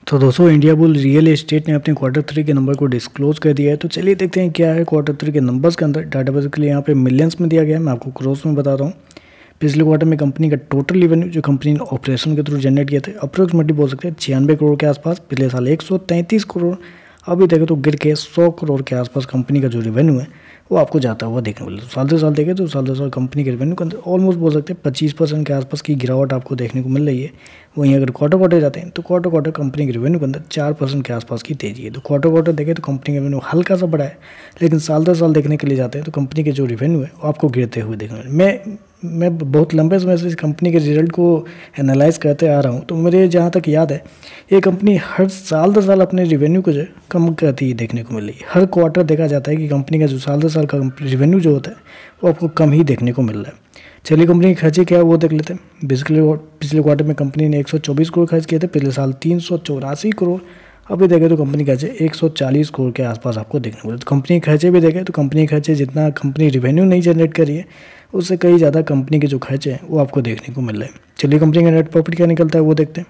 तो दोस्तों India bull real estate ने अपने क्वार्टर 3 के नंबर को डिस्क्लोज कर दिया है। तो चलिए देखते हैं क्या है क्वार्टर 3 के नंबर्स के अंदर। डाटा बेसिकली यहाँ पे मिलियंस में दिया गया है, मैं आपको क्रोर्स में बता रहा हूँ। पिछले क्वार्टर में कंपनी का टोटल रेवेन्यू जो कंपनी ने ऑपरेशन के थ्रू जनरेट किए थे अप्रोक्सीमेटली बोल सकते हैं 96 करोड़ के आसपास। पिछले साल 133 करोड़, अभी देखें तो गिर के 100 करोड़ के आसपास कंपनी का जो रेवेन्यू है वो आपको जाता हुआ देखने को मिला। साल से साल देखें तो साल से साल कंपनी के रेवेन्यू के अंदर ऑलमोस्ट बोल सकते हैं 25% के आसपास की गिरावट आपको देखने को मिल रही है। वहीं अगर क्वार्टर जाते हैं तो क्वार्टर कंपनी के रेवेन्यू के अंदर 4% के आसपास की तेजी है। तो क्वार्टर देखें तो कंपनी का रेवेन्यू हल्का सा बढ़ा है, लेकिन साल दर साल देखने के लिए जाते हैं तो कंपनी के जो रेवेन्यू है वो आपको गिरते हुए देखने को मिले। मैं बहुत लंबे समय से इस कंपनी के रिजल्ट को एनालाइज करते आ रहा हूँ, तो मुझे जहाँ तक याद है ये कंपनी हर साल दर साल अपने रेवेन्यू को जो कम करती देखने को मिल रही है। हर क्वार्टर देखा जाता है कि कंपनी का जो साल दर साल का रेवेन्यू जो होता है वो आपको कम ही देखने को मिल रहा है। चलिए कंपनी के खर्चे क्या है वो देख लेते हैं। बेसिकली पिछले क्वार्टर में कंपनी ने 124 करोड़ खर्च किए थे, पिछले साल 384 करोड़, अभी देखें तो कंपनी खर्चे 140 करोड़ के आसपास आपको देखने को मिले। तो कंपनी खर्चे भी देखें तो कंपनी खर्चे जितना कंपनी रेवेन्यू नहीं जनरेट करी है उससे कई ज़्यादा कंपनी के जो खर्चे हैं वो आपको देखने को मिल रहे हैं। चलिए कंपनी का नेट प्रॉफिट क्या निकलता है वो देखते हैं।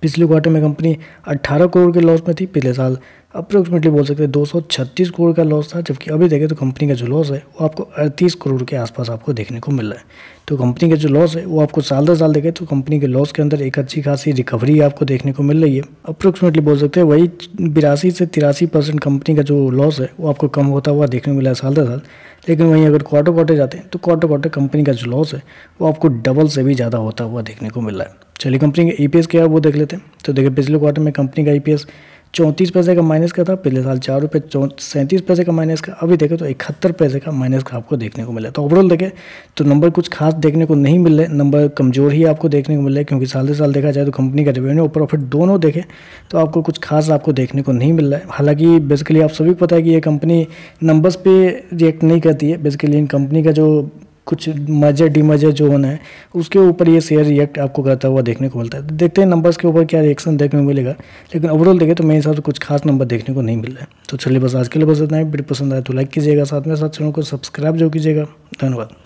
पिछले क्वार्टर में कंपनी 18 करोड़ के लॉस में थी, पिछले साल अप्रोक्सीमेटली बोल सकते हैं 236 करोड़ का लॉस था, जबकि अभी देखें तो कंपनी का जो लॉस है वो आपको 38 करोड़ के आसपास आपको देखने को मिल रहा है। तो कंपनी का जो लॉस है वो आपको साल दर साल देखें तो कंपनी के लॉस के अंदर एक अच्छी खासी रिकवरी आपको देखने को मिल रही है। अप्रोक्सीमेटली बोल सकते हैं वही 82 से 83% कंपनी का जो लॉस है वो आपको कम होता हुआ देखने को मिला है साल दर साल। लेकिन वहीं अगर क्वार्टर जाते हैं तो क्वार्टर कंपनी का जो लॉस है वो आपको डबल से भी ज़्यादा होता हुआ देखने को मिल रहा है। चलिए कंपनी का ईपीएस क्या है वो देख लेते हैं। तो देखिए पिछले क्वार्टर में कंपनी का ईपीएस 34 पैसे का माइनस का था, पिछले साल 4 रुपये 37 पैसे का माइनस का, अभी देखें तो 71 पैसे का माइनस का आपको देखने को मिला। तो ओवरऑल देखें तो नंबर कुछ खास देखने को नहीं मिल रहे, नंबर कमज़ोर ही आपको देखने को मिल रहा है, क्योंकि साल से साल देखा जाए तो कंपनी का रेवेन्यू और प्रॉफिट दोनों देखें तो आपको कुछ खास आपको देखने को नहीं मिल रहा है। हालांकि बेसिकली आप सभी को पता है कि ये कंपनी नंबर्स पे रिएक्ट नहीं करती है। बेसिकली इन कंपनी का जो कुछ मर्जर डीमर्जर जो होना है उसके ऊपर ये शेयर रिएक्ट आपको करता हुआ देखने को मिलता है। तो देखते हैं नंबर्स के ऊपर क्या रिएक्शन देखने को मिलेगा, लेकिन ओवरऑल देखें तो मेरे हिसाब से कुछ खास नंबर देखने को नहीं मिल रहा है। तो चलिए बस आज के लिए बस इतना ही। वीडियो पसंद आए तो लाइक कीजिएगा, साथ में साथ चैनल को सब्सक्राइब जो कीजिएगा। धन्यवाद।